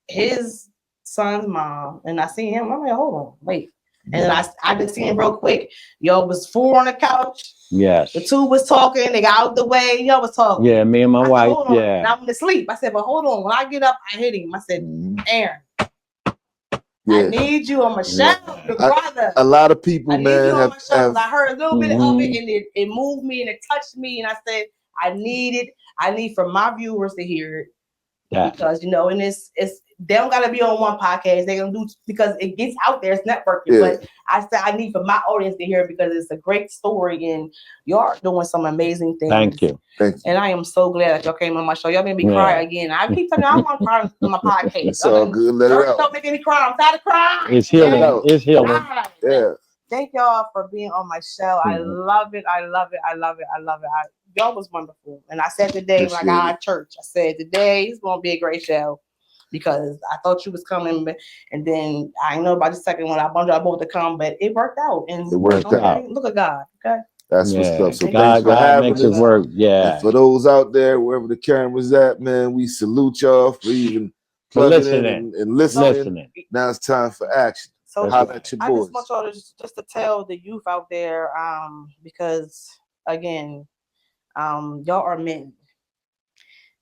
his son's mom, and I seen him. I'm like, hold on, wait. And then I just seen him real quick. Yo was 4 on the couch. Yes. The 2 was talking. They got out the way. Yo was talking. Yeah, me and my wife. Hold on. Yeah. And I'm asleep. I said, but hold on. When I get up, I hit him. I said, Aaron, I need you on my show, the brother. A lot of people, I need you on my show. I heard a little bit of it, and it moved me, and it touched me, and I said, I need for my viewers to hear it. Yeah. Because and it's they don't gotta be on one podcast. They're gonna do because it gets out there, it's networking. Yeah. But I said I need for my audience to hear it because it's a great story and y'all are doing some amazing things. Thank you. And I am so glad that y'all came on my show. Y'all made me cry again. I keep telling you I want to cry on my podcast. It's all good. Let it out. Don't make me cry. I'm tired of crying. It's healing. It's healing. Yeah. Thank y'all for being on my show. I love it. I love it. I love it. I love it. Y'all was wonderful. And I said today when I got out of church, I said today is going to be a great show because I thought you was coming. And then I know about the second one. I wanted y'all both to come, but it worked out. And it worked out. Look at God. Okay. That's what's up. So God makes it work. Yeah. And for those out there, wherever the camera's at, man, we salute y'all for even listening and listening. Now it's time for action. So holla at your boys. I just want y'all just to tell the youth out there, because again, y'all are men,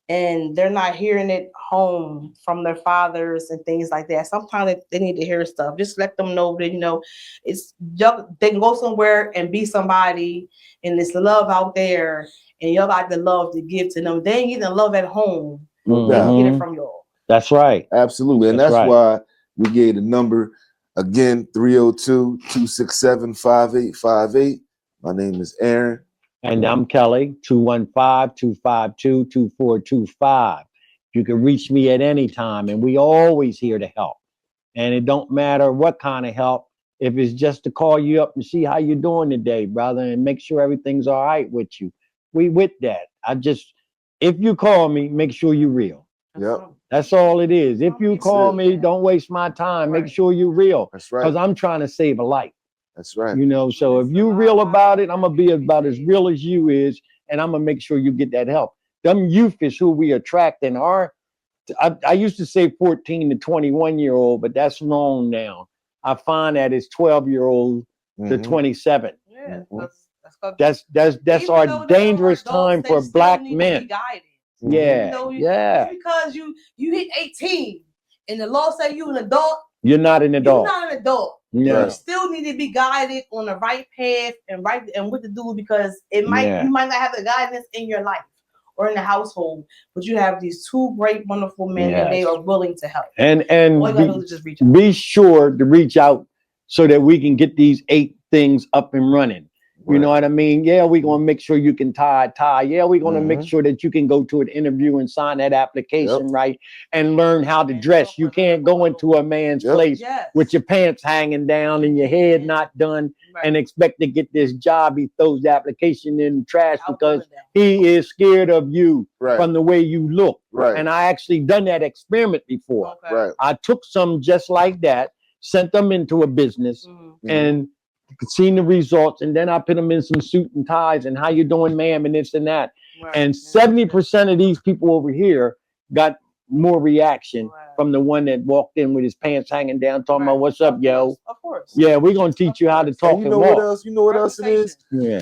and they're not hearing it home from their fathers and things like that. Sometimes they need to hear stuff. Just let them know that it's they can go somewhere and be somebody, and there's love out there, and y'all got the love to give to them. They ain't getting love at home. They can get it from y'all. That's right. Absolutely, and that's why we gave the number. Again, 302-267-5858. My name is Aaron. And I'm Kelly, 215-252-2425. You can reach me at any time, and we always here to help. And it don't matter what kind of help. If it's just to call you up and see how you're doing today, brother, and make sure everything's all right with you. We with that. If you call me, make sure you're real. Yep. That's all it is. If you call me, don't waste my time. Make sure you're real. That's right. Because I'm trying to save a life. That's right. So if you real about it, I'm going to be about as real as you is, and I'm going to make sure you get that help. Them youth is who we attract in I used to say 14 to 21-year-old, but that's wrong now. I find that it's 12-year-old to 27. Yeah, that's our dangerous time for black men. Yeah, because you hit 18 and the law say you an adult. You're not an adult. You're not an adult. No. You still need to be guided on the right path and what to do because you might not have the guidance in your life or in the household, but you have these 2 great, wonderful men and they are willing to help. And all you gotta do is just reach out. Be sure to reach out so that we can get these 8 things up and running. You know what I mean? Yeah, we're going to make sure you can tie a tie. Yeah, we're going to make sure that you can go to an interview and sign that application, right? And learn how to dress. You can't go into a man's place with your pants hanging down and your head not done and expect to get this job. He throws the application in the trash because he is scared of you from the way you look. And I actually done that experiment before. I took some just like that, sent them into a business and seen the results, and then I put them in some suit and ties and how you doing, ma'am, and this and that. And 70% of these people over here got more reaction from the one that walked in with his pants hanging down, talking about what's up, yo. Of course. Yeah, we're gonna teach you how to talk. And you know what else? You know what else it is? Yeah.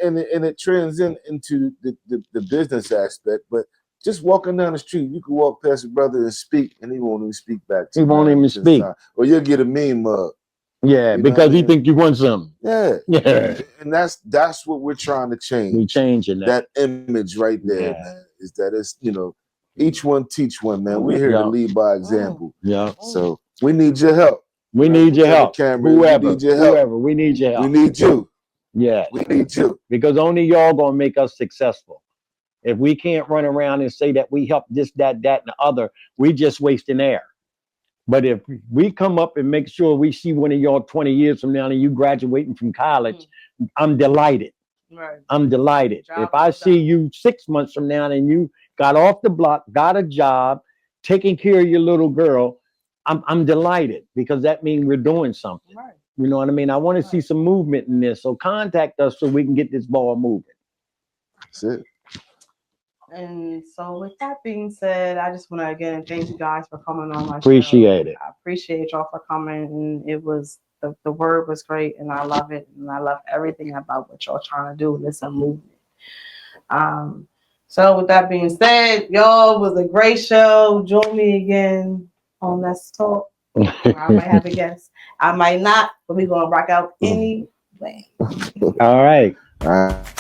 And it trends into the business aspect, but just walking down the street, you can walk past a brother and speak, and he won't even speak back to you. He won't even speak. Or you'll get a meme mug. Yeah, because he think you want something. Yeah. And that's what we're trying to change. We're changing that image right there, man. Is that it's each one teach one, man. We're here to lead by example. Yeah. So we need your help. We need your help. Whoever. We need your help. We need your help. We need you. Yeah. We need you. Because only y'all gonna make us successful. If we can't run around and say that we help this, that, and the other, we just wasting air. But if we come up and make sure we see one of y'all 20 years from now and you graduating from college, I'm delighted. I'm delighted. If I see you 6 months from now and you got off the block, got a job, taking care of your little girl, I'm delighted because that means we're doing something. You know what I mean? I want to see some movement in this. So contact us so we can get this ball moving. That's it. And so with that being said, I just want to again thank you guys for coming on my Appreciate show. it. I appreciate y'all for coming. And it was the word was great, and I love it, and I love everything about what y'all trying to do. And it's a movement. So with that being said, y'all, was a great show. Join me again on Let's Talk. I might have a guest. I might not, but we're gonna rock out anyway. All right. All right.